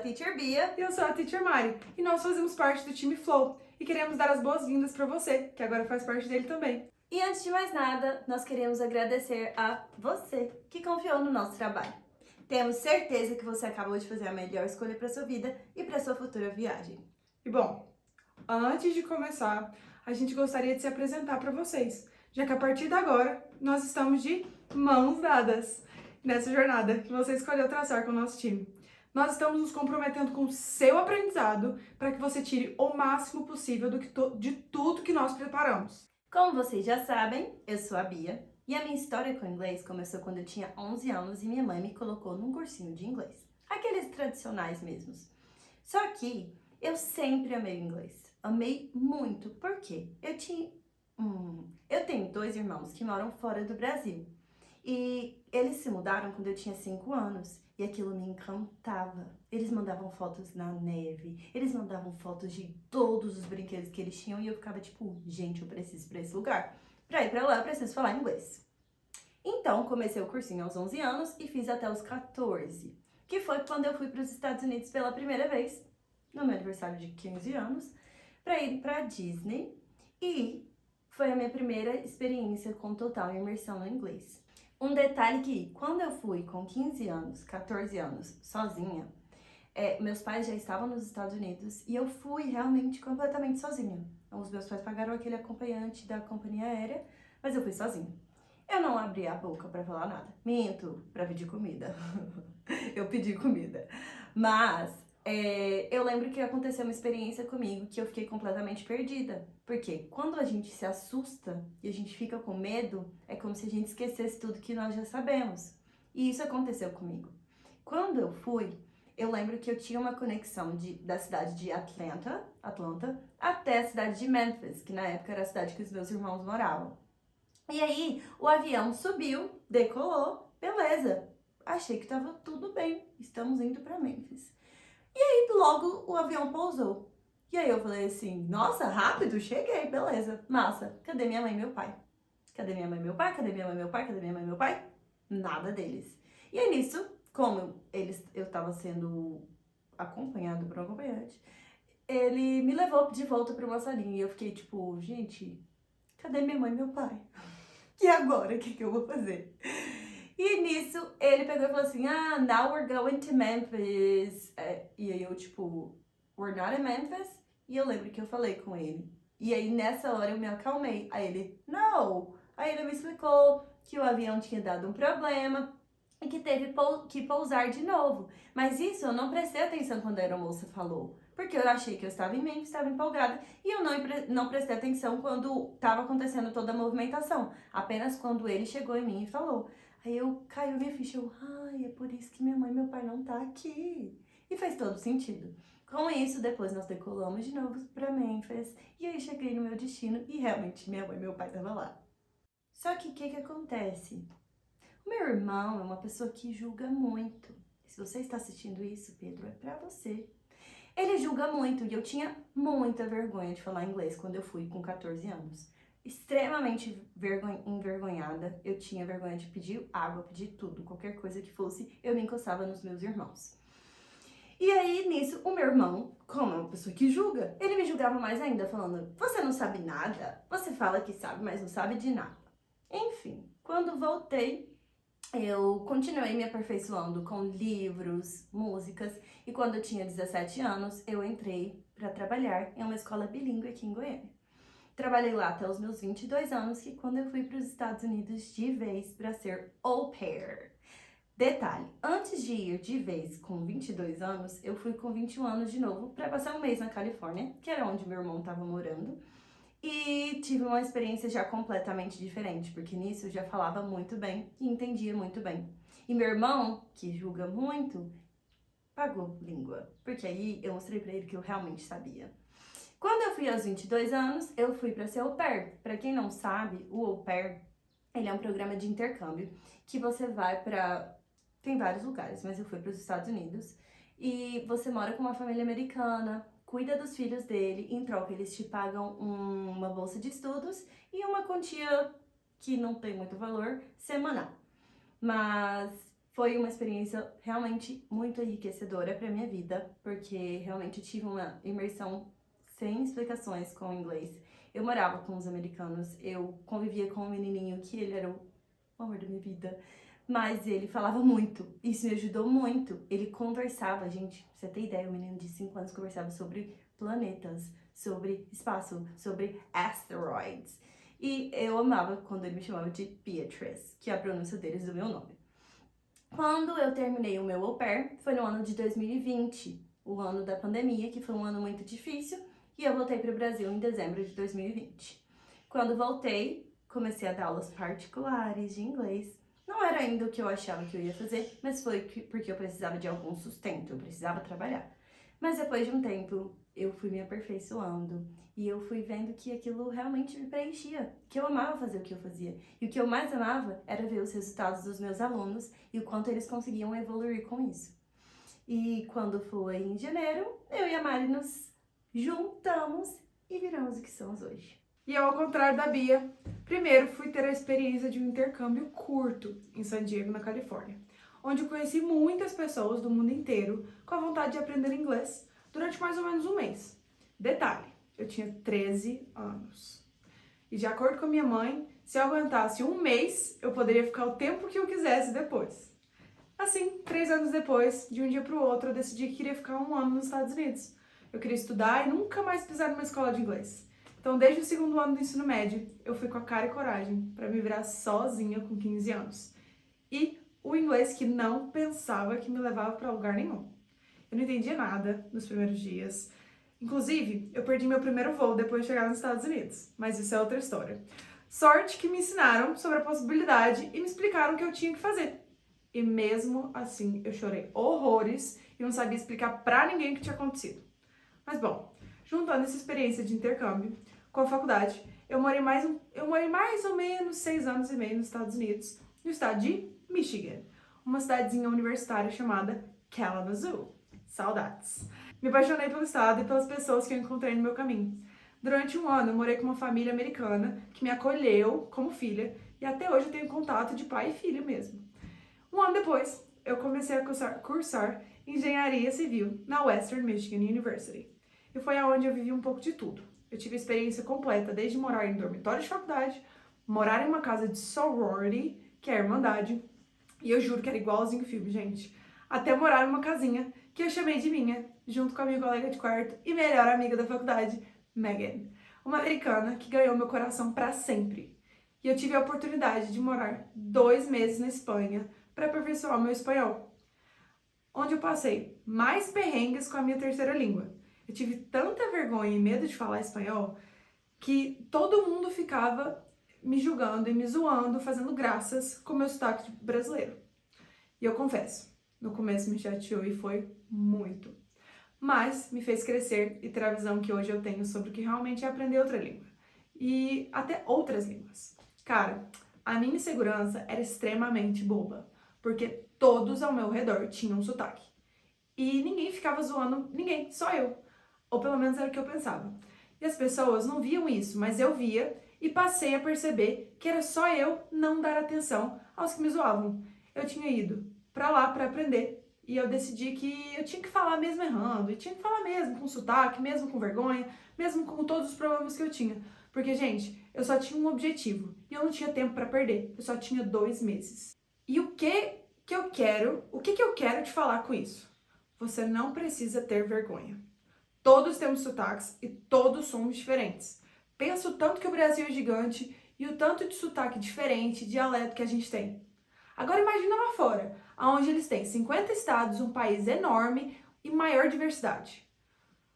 Teacher Bia. E eu sou a Teacher Mari. E nós fazemos parte do time Flow. E queremos dar as boas-vindas para você, que agora faz parte dele também. E antes de mais nada, nós queremos agradecer a você que confiou no nosso trabalho. Temos certeza que você acabou de fazer a melhor escolha para sua vida e para sua futura viagem. E bom, antes de começar, a gente gostaria de se apresentar para vocês, já que a partir de agora nós estamos de mãos dadas nessa jornada que você escolheu traçar com o nosso time. Nós estamos nos comprometendo com o seu aprendizado para que você tire o máximo possível de tudo que nós preparamos. Como vocês já sabem, eu sou a Bia e a minha história com o inglês começou quando eu tinha 11 anos e minha mãe me colocou num cursinho de inglês. Aqueles tradicionais mesmos. Só que eu sempre amei o inglês. Amei muito. Por quê? Eu tenho 2 irmãos que moram fora do Brasil. E eles se mudaram quando eu tinha 5 anos e aquilo me encantava. Eles mandavam fotos na neve, eles mandavam fotos de todos os brinquedos que eles tinham e eu ficava tipo, gente, eu preciso ir pra esse lugar. Pra ir pra lá, eu preciso falar inglês. Então, comecei o cursinho aos 11 anos e fiz até os 14, que foi quando eu fui para os Estados Unidos pela primeira vez, no meu aniversário de 15 anos, pra ir pra Disney e foi a minha primeira experiência com total imersão no inglês. Um detalhe que, quando eu fui com 15 anos, 14 anos, sozinha, meus pais já estavam nos Estados Unidos e eu fui realmente completamente sozinha. Então, os meus pais pagaram aquele acompanhante da companhia aérea, mas eu fui sozinha. Eu não abri a boca pra falar nada. Minto, pra pedir comida. Eu pedi comida. Mas eu lembro que aconteceu uma experiência comigo que eu fiquei completamente perdida. Porque quando a gente se assusta e a gente fica com medo, é como se a gente esquecesse tudo que nós já sabemos. E isso aconteceu comigo. Quando eu fui, eu lembro que eu tinha uma conexão da cidade de Atlanta, até a cidade de Memphis, que na época era a cidade que os meus irmãos moravam. E aí, o avião subiu, decolou, beleza. Achei que tava tudo bem, estamos indo pra Memphis. E aí, logo, o avião pousou. E aí eu falei assim, nossa, rápido, cheguei, beleza, massa. Cadê minha mãe e meu pai? Cadê minha mãe e meu pai? Cadê minha mãe e meu pai? Cadê minha mãe e meu pai? Nada deles. E aí nisso, como eu tava sendo acompanhado por um acompanhante, ele me levou de volta pra uma salinha e eu fiquei tipo, gente, cadê minha mãe e meu pai? E agora, o que eu vou fazer? E nisso, ele pegou e falou assim, now we're going to Memphis. E aí eu, tipo, we're not in Memphis? E eu lembro que eu falei com ele. E aí, nessa hora, eu me acalmei. Aí ele, no! Aí ele me explicou que o avião tinha dado um problema e que teve que pousar de novo. Mas isso eu não prestei atenção quando a aeromoça falou. Porque eu achei que eu estava em Memphis, estava empolgada, e eu não prestei atenção quando estava acontecendo toda a movimentação. Apenas quando ele chegou em mim e falou. Aí caiu minha ficha, é por isso que minha mãe e meu pai não tá aqui. E fez todo sentido. Com isso, depois nós decolamos de novo para Memphis, e aí cheguei no meu destino, e realmente minha mãe e meu pai estavam lá. Só que o que acontece? O meu irmão é uma pessoa que julga muito. Se você está assistindo isso, Pedro, é pra você. Ele julga muito e eu tinha muita vergonha de falar inglês quando eu fui com 14 anos. Extremamente envergonhada, eu tinha vergonha de pedir água, pedir tudo, qualquer coisa que fosse, eu me encostava nos meus irmãos. E aí, nisso, o meu irmão, como é uma pessoa que julga, ele me julgava mais ainda, falando, você não sabe nada, você fala que sabe, mas não sabe de nada. Enfim, quando voltei, eu continuei me aperfeiçoando com livros, músicas, e quando eu tinha 17 anos, eu entrei para trabalhar em uma escola bilíngue aqui em Goiânia. Trabalhei lá até os meus 22 anos, que quando eu fui para os Estados Unidos de vez para ser au pair. Detalhe, antes de ir de vez com 22 anos, eu fui com 21 anos de novo para passar um mês na Califórnia, que era onde meu irmão estava morando. E tive uma experiência já completamente diferente, porque nisso eu já falava muito bem e entendia muito bem. E meu irmão, que julga muito, pagou língua, porque aí eu mostrei pra ele que eu realmente sabia. Quando eu fui aos 22 anos, eu fui pra ser au pair. Pra quem não sabe, o au pair, ele é um programa de intercâmbio que você vai pra... Tem vários lugares, mas eu fui pros Estados Unidos. E você mora com uma família americana, cuida dos filhos dele, em troca eles te pagam uma bolsa de estudos e uma quantia que não tem muito valor, semanal. Mas Foi uma experiência realmente muito enriquecedora para minha vida, porque realmente eu tive uma imersão sem explicações com o inglês. Eu morava com os americanos, eu convivia com um menininho que ele era o amor da minha vida, mas ele falava muito, isso me ajudou muito. Ele conversava, gente, pra você ter ideia, um menino de 5 anos conversava sobre planetas, sobre espaço, sobre asteroids. E eu amava quando ele me chamava de Beatrice, que é a pronúncia deles do meu nome. Quando eu terminei o meu au pair, foi no ano de 2020, o ano da pandemia, que foi um ano muito difícil, e eu voltei para o Brasil em dezembro de 2020. Quando voltei, comecei a dar aulas particulares de inglês. Não era ainda o que eu achava que eu ia fazer, mas foi porque eu precisava de algum sustento, eu precisava trabalhar. Mas depois de um tempo, eu fui me aperfeiçoando e eu fui vendo que aquilo realmente me preenchia, que eu amava fazer o que eu fazia. E o que eu mais amava era ver os resultados dos meus alunos e o quanto eles conseguiam evoluir com isso. E quando foi em janeiro, eu e a Mari nos juntamos e viramos o que somos hoje. E eu, ao contrário da Bia, primeiro fui ter a experiência de um intercâmbio curto em San Diego, na Califórnia, onde eu conheci muitas pessoas do mundo inteiro com a vontade de aprender inglês durante mais ou menos um mês. Detalhe, eu tinha 13 anos. E de acordo com a minha mãe, se eu aguentasse um mês, eu poderia ficar o tempo que eu quisesse depois. Assim, 3 anos depois, de um dia para o outro, eu decidi que queria ficar um ano nos Estados Unidos. Eu queria estudar e nunca mais pisar numa escola de inglês. Então, desde o segundo ano do ensino médio, eu fui com a cara e coragem para me virar sozinha com 15 anos. E o inglês que não pensava que me levava para lugar nenhum. Eu não entendia nada nos primeiros dias. Inclusive, eu perdi meu primeiro voo depois de chegar nos Estados Unidos. Mas isso é outra história. Sorte que me ensinaram sobre a possibilidade e me explicaram o que eu tinha que fazer. E mesmo assim, eu chorei horrores e não sabia explicar pra ninguém o que tinha acontecido. Mas bom, juntando essa experiência de intercâmbio com a faculdade, eu morei mais ou menos 6 anos e meio nos Estados Unidos, no estado de Michigan, uma cidadezinha universitária chamada Kalamazoo. Saudades! Me apaixonei pelo estado e pelas pessoas que eu encontrei no meu caminho. Durante um ano, eu morei com uma família americana que me acolheu como filha e até hoje eu tenho contato de pai e filho mesmo. Um ano depois, eu comecei a cursar engenharia civil na Western Michigan University. E foi aonde eu vivi um pouco de tudo. Eu tive experiência completa, desde morar em dormitório de faculdade, morar em uma casa de sorority, que é a irmandade, e eu juro que era igualzinho o filme, gente, até morar em uma casinha que eu chamei de minha, junto com a minha colega de quarto e melhor amiga da faculdade, Megan, uma americana que ganhou meu coração para sempre. E eu tive a oportunidade de morar 2 meses na Espanha para aperfeiçoar meu espanhol, onde eu passei mais perrengues com a minha terceira língua. Eu tive tanta vergonha e medo de falar espanhol que todo mundo ficava me julgando e me zoando, fazendo graças com o meu sotaque brasileiro. E eu confesso, no começo me chateou e foi muito. Mas me fez crescer e ter a visão que hoje eu tenho sobre o que realmente é aprender outra língua. E até outras línguas. Cara, a minha insegurança era extremamente boba, porque todos ao meu redor tinham um sotaque. E ninguém ficava zoando ninguém, só eu. Ou pelo menos era o que eu pensava. E as pessoas não viam isso, mas eu via e passei a perceber que era só eu não dar atenção aos que me zoavam. Eu tinha ido pra lá pra aprender e eu decidi que eu tinha que falar mesmo errando, e tinha que falar mesmo com sotaque, mesmo com vergonha, mesmo com todos os problemas que eu tinha. Porque, gente, eu só tinha um objetivo e eu não tinha tempo pra perder. Eu só tinha 2 meses. E o que eu quero te falar com isso? Você não precisa ter vergonha. Todos temos sotaques e todos somos diferentes. Pensa o tanto que o Brasil é gigante e o tanto de sotaque diferente, dialeto que a gente tem. Agora imagina lá fora, onde eles têm 50 estados, um país enorme e maior diversidade.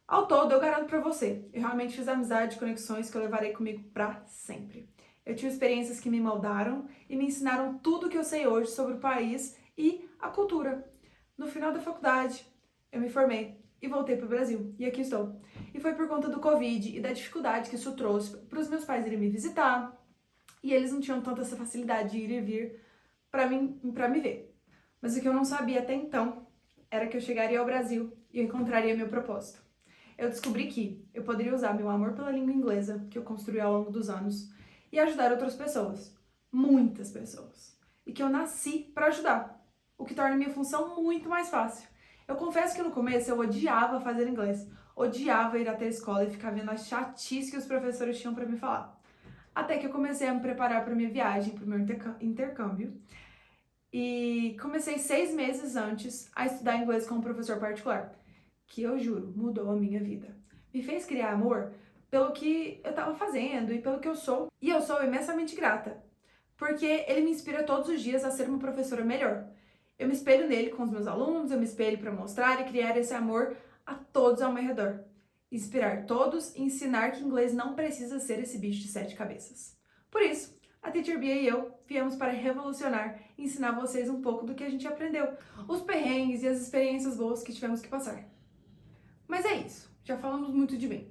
Ao todo, eu garanto pra você, eu realmente fiz amizade e conexões que eu levarei comigo pra sempre. Eu tive experiências que me moldaram e me ensinaram tudo o que eu sei hoje sobre o país e a cultura. No final da faculdade, eu me formei e voltei para o Brasil. E aqui estou. E foi por conta do Covid e da dificuldade que isso trouxe para os meus pais irem me visitar. E eles não tinham tanta essa facilidade de ir e vir para me ver. Mas o que eu não sabia até então era que eu chegaria ao Brasil e eu encontraria meu propósito. Eu descobri que eu poderia usar meu amor pela língua inglesa, que eu construí ao longo dos anos, e ajudar outras pessoas. Muitas pessoas. E que eu nasci para ajudar. o que torna minha função muito mais fácil. Eu confesso que no começo eu odiava fazer inglês, odiava ir até a escola e ficar vendo as chatices que os professores tinham para me falar. Até que eu comecei a me preparar para minha viagem, para o meu intercâmbio, e comecei 6 meses antes a estudar inglês com um professor particular, que eu juro, mudou a minha vida. Me fez criar amor pelo que eu estava fazendo e pelo que eu sou. E eu sou imensamente grata, porque ele me inspira todos os dias a ser uma professora melhor. Eu me espelho nele com os meus alunos, eu me espelho para mostrar e criar esse amor a todos ao meu redor. Inspirar todos e ensinar que inglês não precisa ser esse bicho de 7 cabeças. Por isso, a Teacher Bia e eu viemos para revolucionar e ensinar vocês um pouco do que a gente aprendeu, os perrengues e as experiências boas que tivemos que passar. Mas é isso, já falamos muito de mim.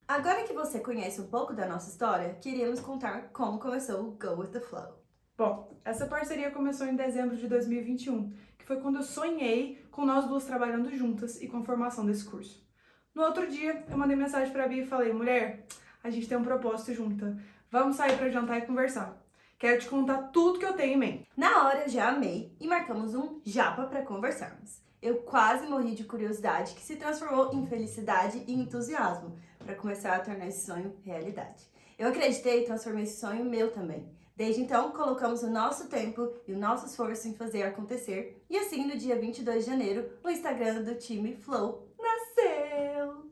Agora que você conhece um pouco da nossa história, queríamos contar como começou o Go With The Flow. Bom, essa parceria começou em dezembro de 2021, que foi quando eu sonhei com nós duas trabalhando juntas e com a formação desse curso. No outro dia, eu mandei mensagem pra Bia e falei: mulher, a gente tem um propósito junta, vamos sair pra jantar e conversar. Quero te contar tudo que eu tenho em mente. Na hora eu já amei e marcamos um japa pra conversarmos. Eu quase morri de curiosidade, que se transformou em felicidade e entusiasmo para começar a tornar esse sonho realidade. Eu acreditei e transformei esse sonho meu também. Desde então, colocamos o nosso tempo e o nosso esforço em fazer acontecer. E assim, no dia 22 de janeiro, o Instagram do time Flow nasceu!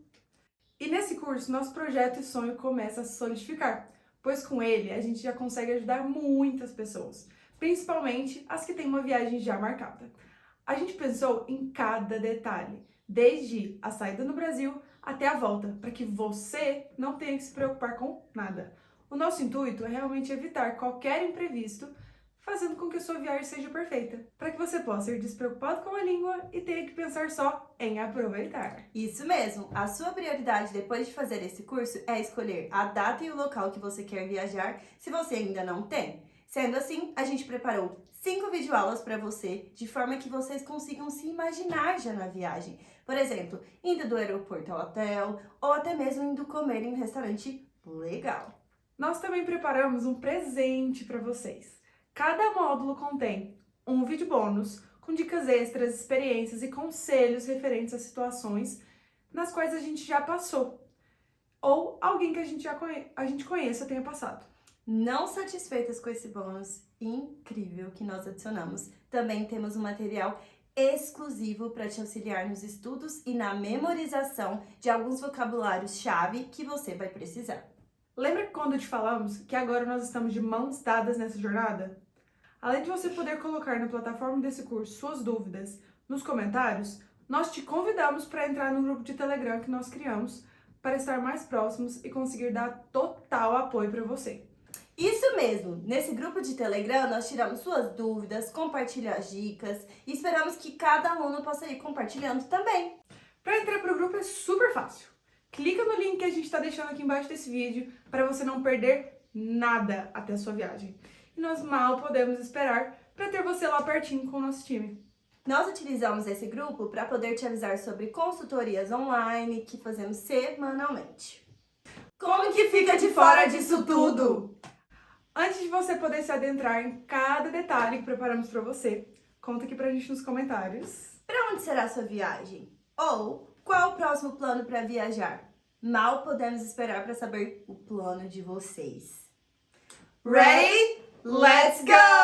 E nesse curso, nosso projeto e sonho começa a se solidificar, pois com ele a gente já consegue ajudar muitas pessoas, principalmente as que têm uma viagem já marcada. A gente pensou em cada detalhe, desde a saída no Brasil até a volta, para que você não tenha que se preocupar com nada. O nosso intuito é realmente evitar qualquer imprevisto, fazendo com que a sua viagem seja perfeita, para que você possa ir despreocupado com a língua e tenha que pensar só em aproveitar. Isso mesmo! A sua prioridade depois de fazer esse curso é escolher a data e o local que você quer viajar, se você ainda não tem. Sendo assim, a gente preparou 5 videoaulas para você, de forma que vocês consigam se imaginar já na viagem. Por exemplo, indo do aeroporto ao hotel, ou até mesmo indo comer em um restaurante legal. Nós também preparamos um presente para vocês. Cada módulo contém um vídeo bônus com dicas extras, experiências e conselhos referentes a situações nas quais a gente já passou ou alguém que a gente conheça tenha passado. Não satisfeitas com esse bônus incrível que nós adicionamos, também temos um material exclusivo para te auxiliar nos estudos e na memorização de alguns vocabulários-chave que você vai precisar. Lembra quando te falamos que agora nós estamos de mãos dadas nessa jornada? Além de você poder colocar na plataforma desse curso suas dúvidas nos comentários, nós te convidamos para entrar no grupo de Telegram que nós criamos para estar mais próximos e conseguir dar total apoio para você. Isso mesmo! Nesse grupo de Telegram nós tiramos suas dúvidas, compartilhamos dicas e esperamos que cada aluno possa ir compartilhando também. Para entrar para o grupo é super fácil. Clica no link que a gente está deixando aqui embaixo desse vídeo para você não perder nada até a sua viagem. E nós mal podemos esperar para ter você lá pertinho com o nosso time. Nós utilizamos esse grupo para poder te avisar sobre consultorias online que fazemos semanalmente. Como que fica de fora disso tudo? Antes de você poder se adentrar em cada detalhe que preparamos para você, conta aqui pra gente nos comentários. Para onde será a sua viagem? Ou qual o próximo plano para viajar? Mal podemos esperar para saber o plano de vocês. Ready? Let's go!